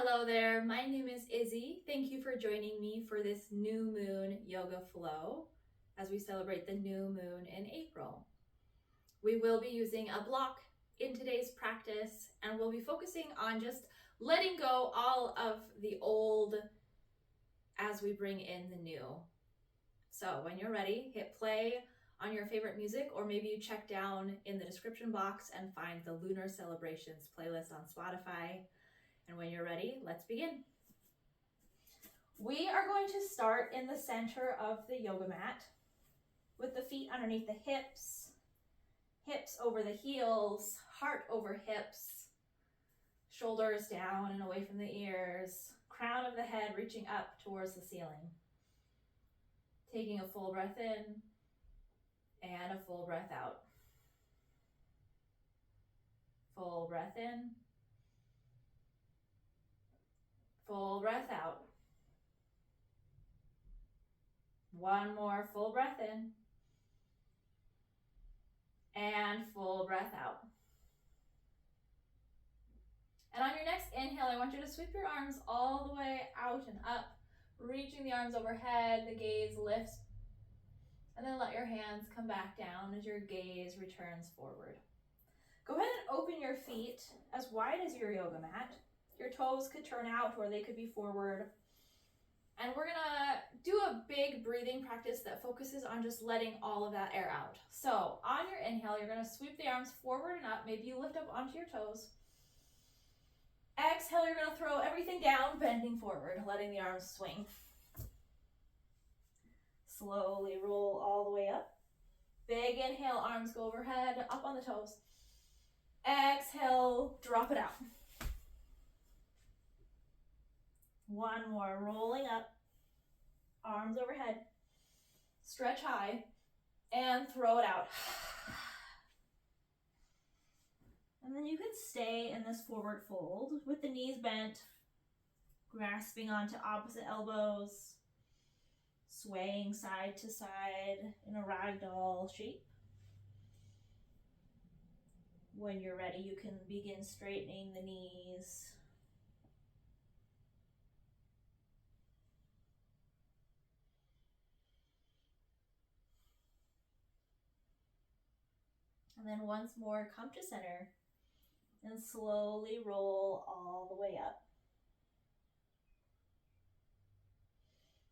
Hello there, my name is Izzy. Thank you for joining me for this new moon yoga flow as we celebrate the new moon in April. We will be using a block in today's practice and we'll be focusing on just letting go all of the old as we bring in the new. So when you're ready, hit play on your favorite music, or maybe you check down in the description box and find the Lunar Celebrations playlist on Spotify. And when you're ready, let's begin. We are going to start in the center of the yoga mat with the feet underneath the hips, hips over the heels, heart over hips, shoulders down and away from the ears, crown of the head reaching up towards the ceiling. Taking a full breath in and a full breath out. Full breath in. Full breath out. One more full breath in. And full breath out. And on your next inhale, I want you to sweep your arms all the way out and up, reaching the arms overhead, the gaze lifts, and then let your hands come back down as your gaze returns forward. Go ahead and open your feet as wide as your yoga mat. Your toes could turn out or they could be forward. And we're gonna do a big breathing practice that focuses on just letting all of that air out. So on your inhale, you're gonna sweep the arms forward and up. Maybe you lift up onto your toes. Exhale, you're gonna throw everything down, bending forward, letting the arms swing. Slowly roll all the way up. Big inhale, arms go overhead, up on the toes. Exhale, drop it out. One more, rolling up, arms overhead, stretch high, and throw it out. And then you can stay in this forward fold with the knees bent, grasping onto opposite elbows, swaying side to side in a ragdoll shape. When you're ready, you can begin straightening the knees. And then once more, come to center and slowly roll all the way up.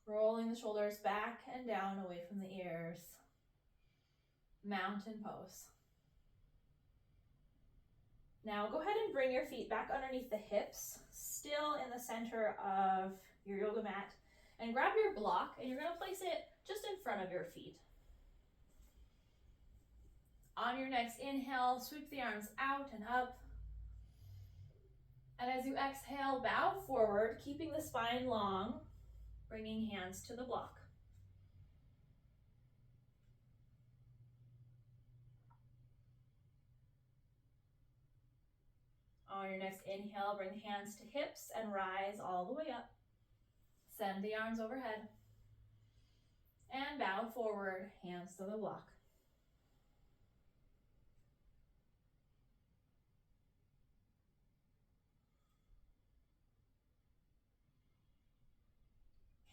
Rolling the shoulders back and down away from the ears. Mountain pose. Now go ahead and bring your feet back underneath the hips, still in the center of your yoga mat, and grab your block and you're going to place it just in front of your feet. On your next inhale, sweep the arms out and up. And as you exhale, bow forward, keeping the spine long, bringing hands to the block. On your next inhale, bring hands to hips and rise all the way up. Send the arms overhead. And bow forward, hands to the block.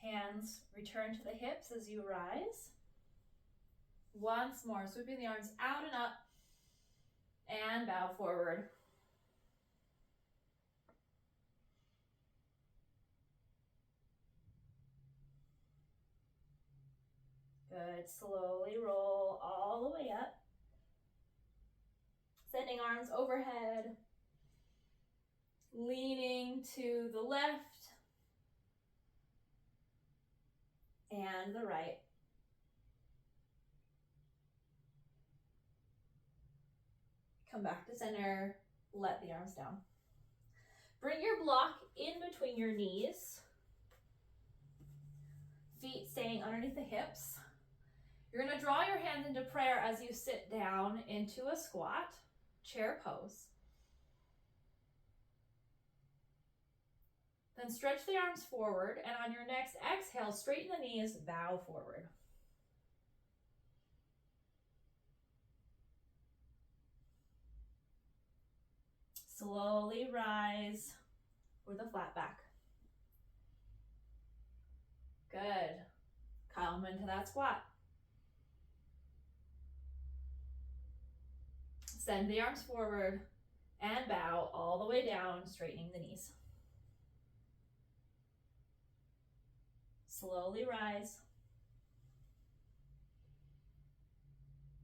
Hands return to the hips as you rise. Once more, sweeping the arms out and up. And bow forward. Good. Slowly roll all the way up. Sending arms overhead. Leaning to the left and the right. Come back to center. Let the arms down. Bring your block in between your knees. Feet staying underneath the hips. You're going to draw your hands into prayer as you sit down into a squat, chair pose. Then stretch the arms forward, and on your next exhale, straighten the knees, bow forward. Slowly rise, with a flat back. Good. Come into that squat. Send the arms forward and bow all the way down, straightening the knees. Slowly rise.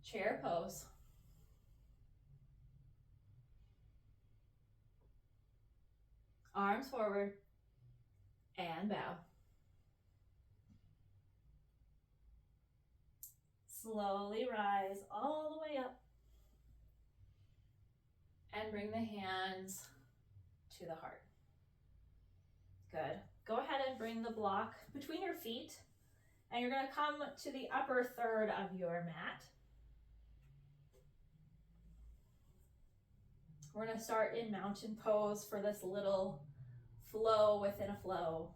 Chair pose. Arms forward and bow. Slowly rise all the way up and bring the hands to the heart. Good. Go ahead and bring the block between your feet, and you're going to come to the upper third of your mat. We're going to start in mountain pose for this little flow within a flow.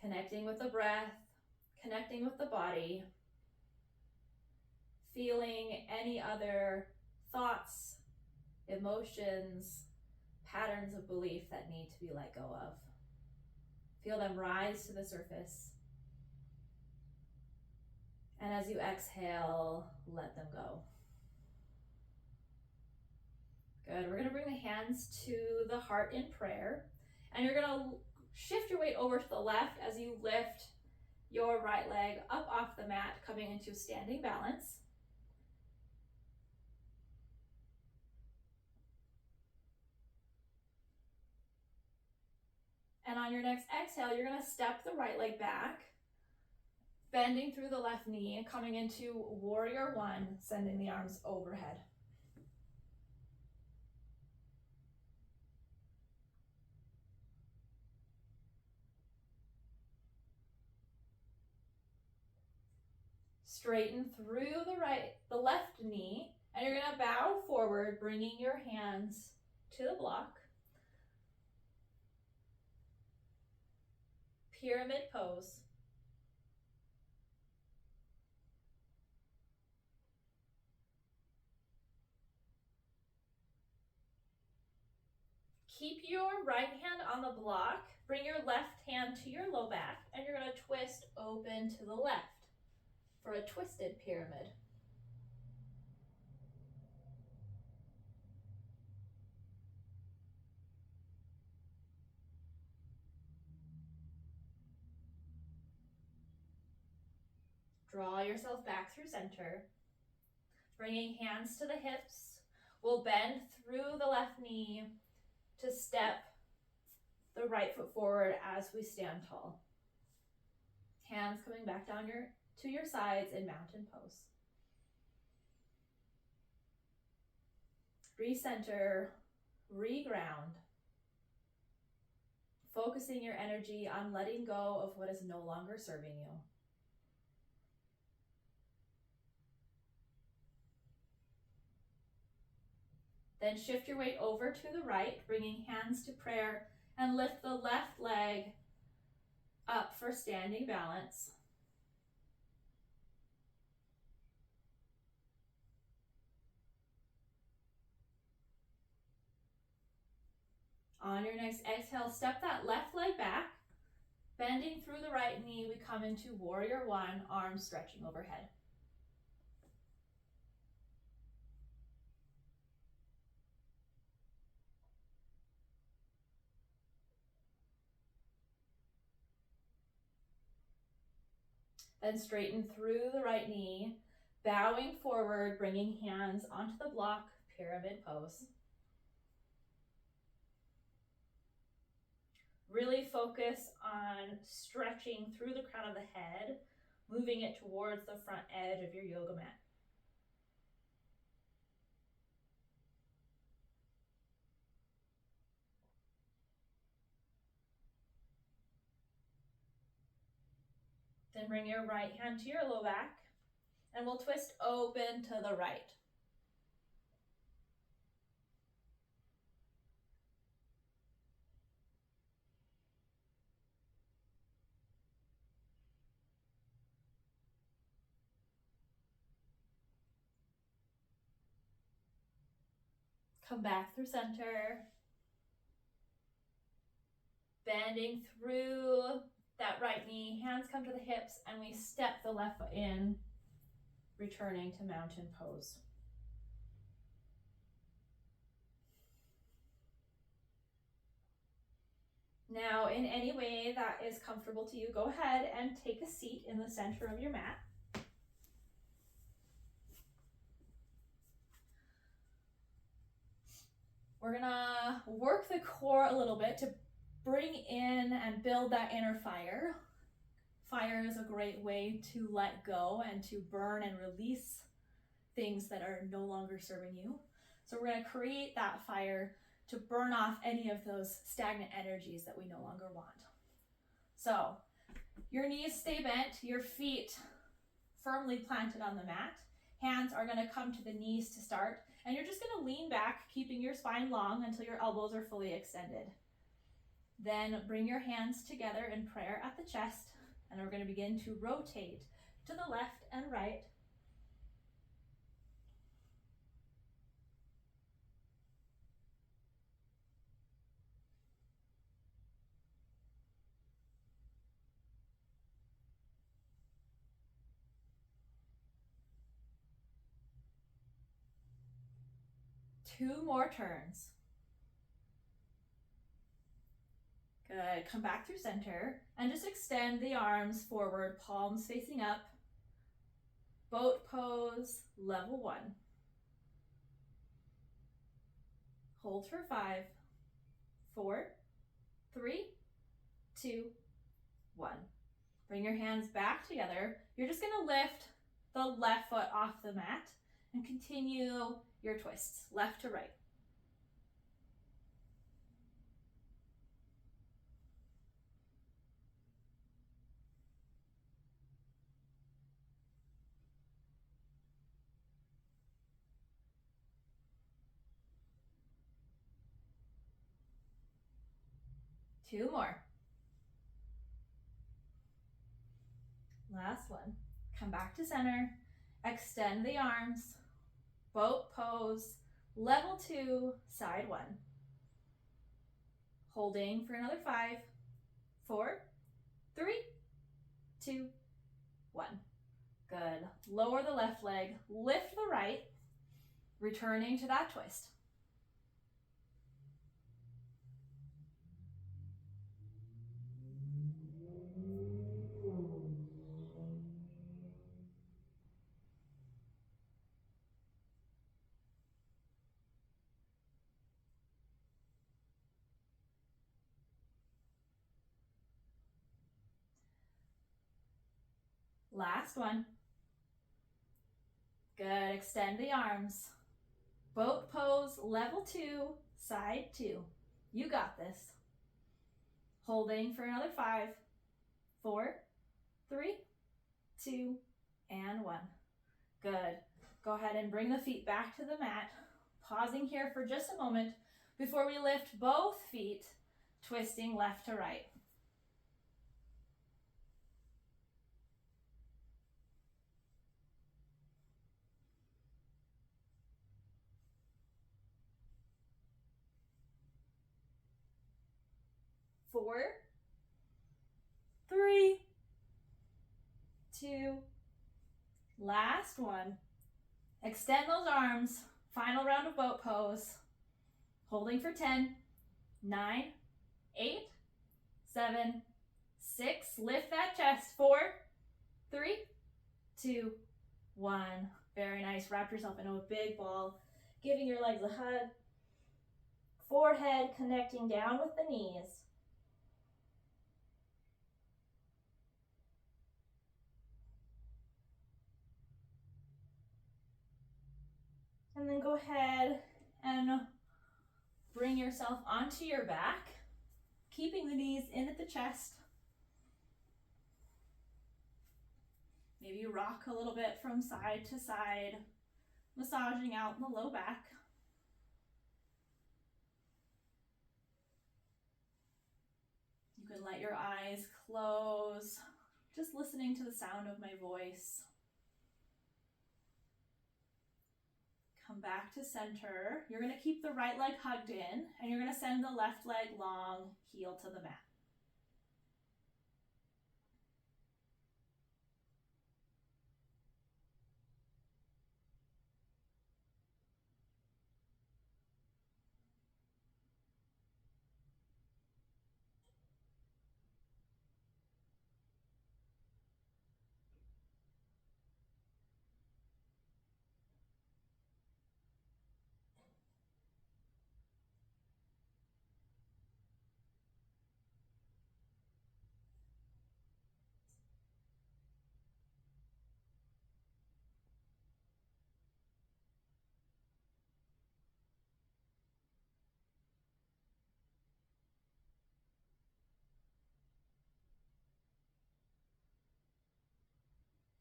Connecting with the breath, connecting with the body, feeling any other thoughts, emotions, patterns of belief that need to be let go of. Feel them rise to the surface. And as you exhale, let them go. Good. We're going to bring the hands to the heart in prayer. And you're going to shift your weight over to the left as you lift your right leg up off the mat, coming into standing balance. And on your next exhale, you're going to step the right leg back, bending through the left knee and coming into warrior one, sending the arms overhead. Straighten through the left knee, and you're going to bow forward, bringing your hands to the block. Pyramid pose. Keep your right hand on the block, bring your left hand to your low back, and you're going to twist open to the left for a twisted pyramid. Draw yourself back through center, bringing hands to the hips. We'll bend through the left knee to step the right foot forward as we stand tall. Hands coming back down to your sides in mountain pose. Recenter, reground. Focusing your energy on letting go of what is no longer serving you. Then shift your weight over to the right, bringing hands to prayer, and lift the left leg up for standing balance. On your next exhale, step that left leg back. Bending through the right knee, we come into warrior one, arms stretching overhead. Then straighten through the right knee, bowing forward, bringing hands onto the block, pyramid pose. Really focus on stretching through the crown of the head, moving it towards the front edge of your yoga mat. Then bring your right hand to your low back, and we'll twist open to the right. Come back through center. Bending through that right knee, hands come to the hips, and we step the left foot in, returning to mountain pose. Now, in any way that is comfortable to you, go ahead and take a seat in the center of your mat. We're gonna work the core a little bit to bring in and build that inner fire. Fire is a great way to let go and to burn and release things that are no longer serving you. So we're gonna create that fire to burn off any of those stagnant energies that we no longer want. So your knees stay bent, your feet firmly planted on the mat. Hands are gonna come to the knees to start, and you're just gonna lean back, keeping your spine long until your elbows are fully extended. Then bring your hands together in prayer at the chest, and we're gonna begin to rotate to the left and right. Two more turns. Good. Come back through center and just extend the arms forward, palms facing up. Boat pose, level 1. Hold for 5, 4, 3, 2, 1. Bring your hands back together. You're just gonna lift the left foot off the mat and continue your twists, left to right. Two more. Last one. Come back to center. Extend the arms. Boat pose. Level 2, side 1. Holding for another 5, 4, 3, 2, 1. Good. Lower the left leg. Lift the right. Returning to that twist. Last one. Good. Extend the arms. Boat pose, level 2, side 2. You got this. Holding for another 5, 4, 3, 2, and 1. Good. Go ahead and bring the feet back to the mat. Pausing here for just a moment before we lift both feet, twisting left to right. Four, 3, 2, last one. Extend those arms. Final round of boat pose. Holding for 10, 9, 8, 7, 6. Lift that chest. 4, 3, 2, 1. Very nice. Wrap yourself into a big ball, giving your legs a hug. Forehead connecting down with the knees. And then go ahead and bring yourself onto your back, keeping the knees in at the chest. Maybe you rock a little bit from side to side, massaging out the low back. You can let your eyes close, just listening to the sound of my voice. Come back to center. You're gonna keep the right leg hugged in, and you're gonna send the left leg long, heel to the mat.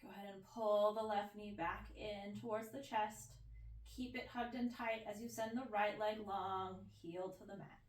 Go ahead and pull the left knee back in towards the chest. Keep it hugged and tight as you send the right leg long, heel to the mat.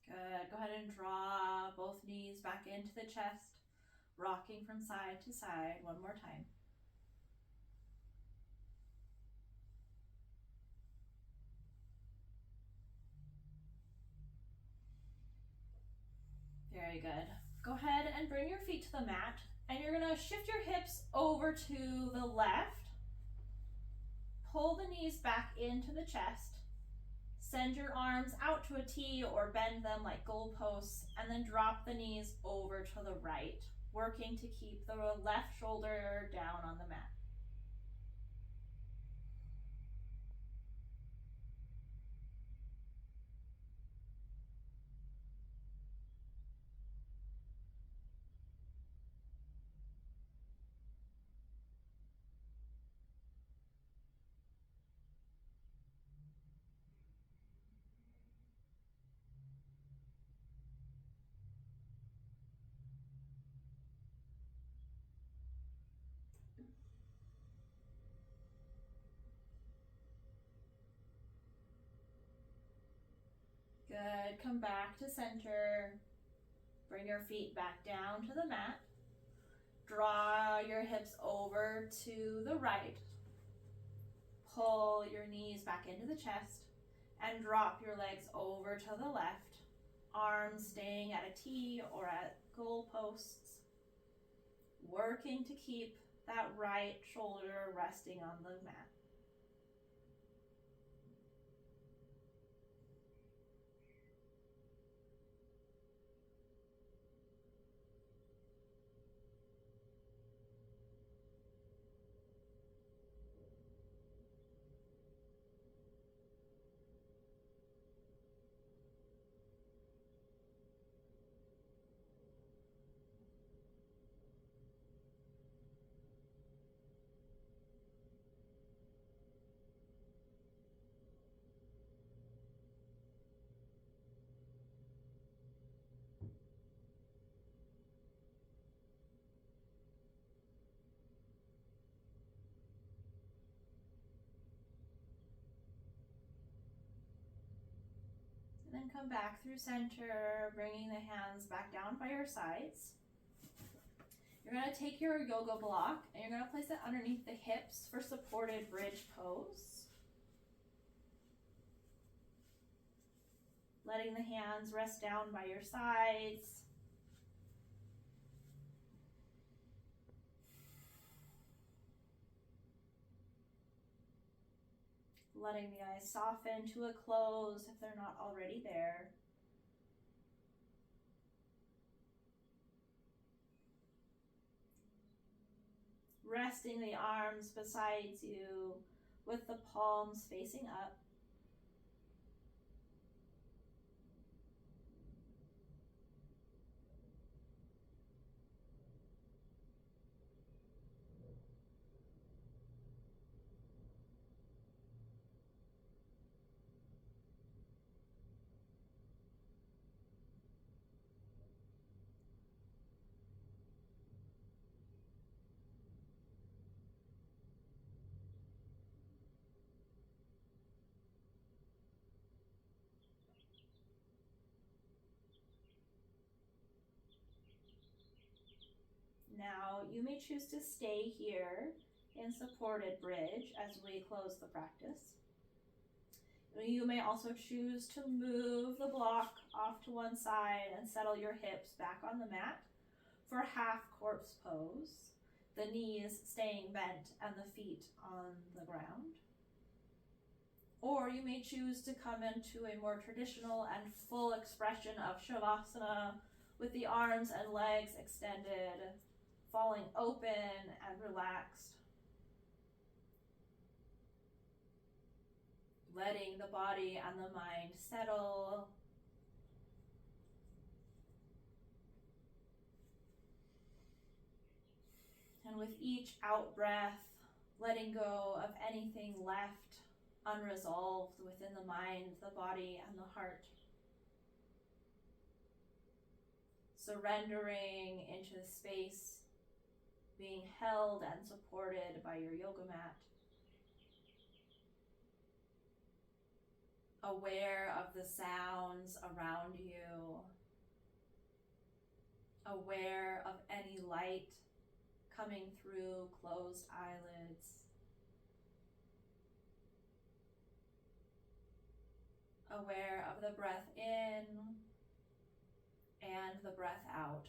Good. Go ahead and draw both knees back into the chest, rocking from side to side one more time. Very good. Go ahead and bring your feet to the mat, and you're gonna shift your hips over to the left. Pull the knees back into the chest. Send your arms out to a T or bend them like goalposts, and then drop the knees over to the right, working to keep the left shoulder down on the mat. Good. Come back to center. Bring your feet back down to the mat. Draw your hips over to the right. Pull your knees back into the chest and drop your legs over to the left. Arms staying at a T or at goalposts. Working to keep that right shoulder resting on the mat. And then come back through center, bringing the hands back down by your sides. You're going to take your yoga block and you're going to place it underneath the hips for supported bridge pose. Letting the hands rest down by your sides. Letting the eyes soften to a close if they're not already there. Resting the arms beside you with the palms facing up. you may choose to stay here in supported bridge as we close the practice. You may also choose to move the block off to one side and settle your hips back on the mat for half corpse pose, the knees staying bent and the feet on the ground. Or you may choose to come into a more traditional and full expression of Shavasana with the arms and legs extended, falling open and relaxed. Letting the body and the mind settle. And with each out breath, letting go of anything left unresolved within the mind, the body, and the heart. Surrendering into the space, being held and supported by your yoga mat. Aware of the sounds around you. Aware of any light coming through closed eyelids. Aware of the breath in and the breath out.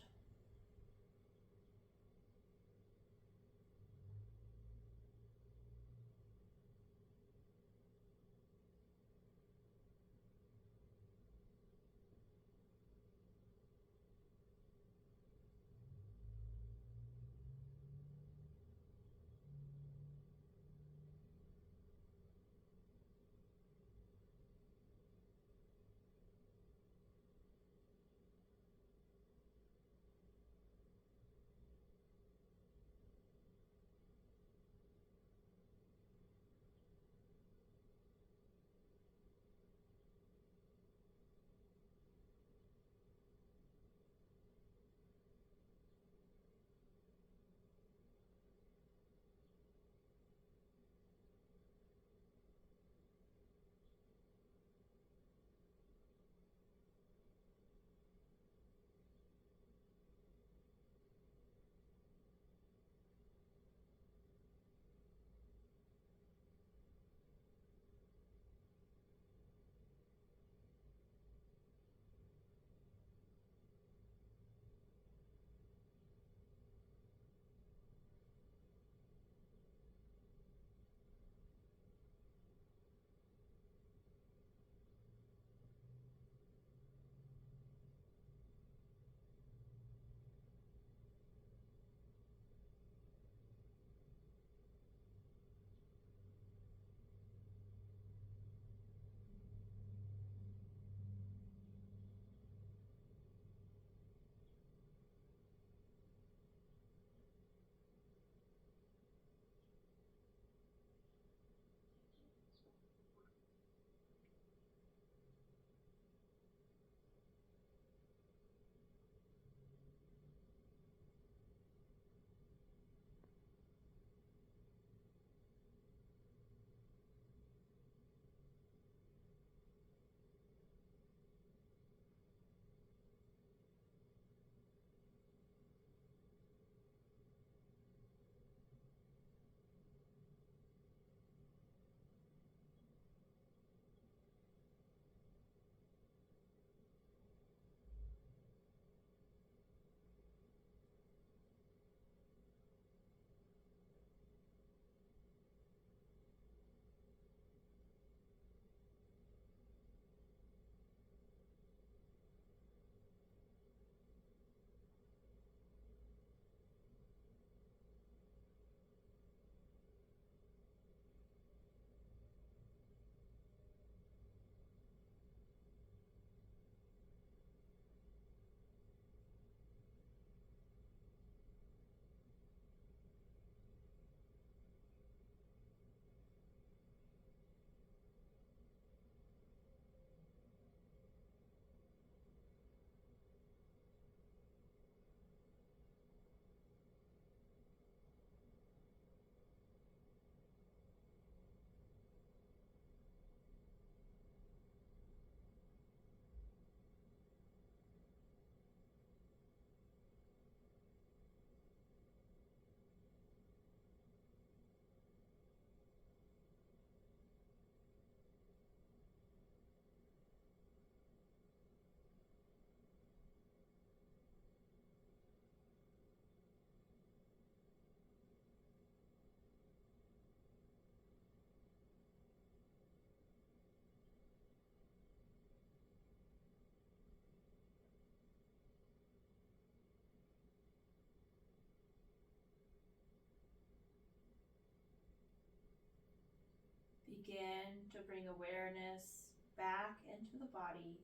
begin to bring awareness back into the body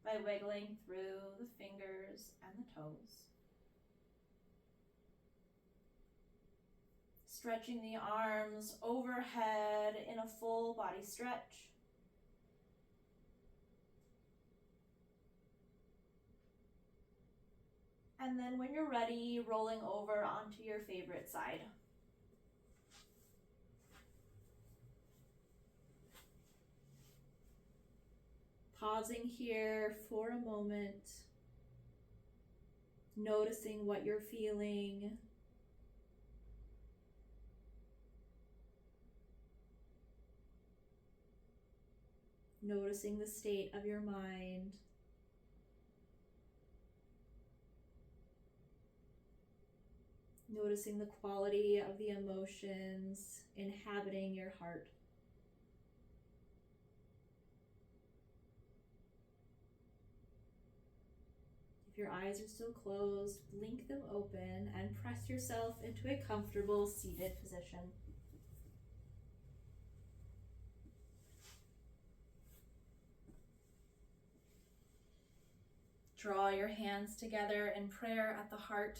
by wiggling through the fingers and the toes. Stretching the arms overhead in a full body stretch. And then when you're ready, rolling over onto your favorite side. Pausing here for a moment, noticing what you're feeling. Noticing the state of your mind. Noticing the quality of the emotions inhabiting your heart. If your eyes are still closed, blink them open and press yourself into a comfortable seated position. Draw your hands together in prayer at the heart.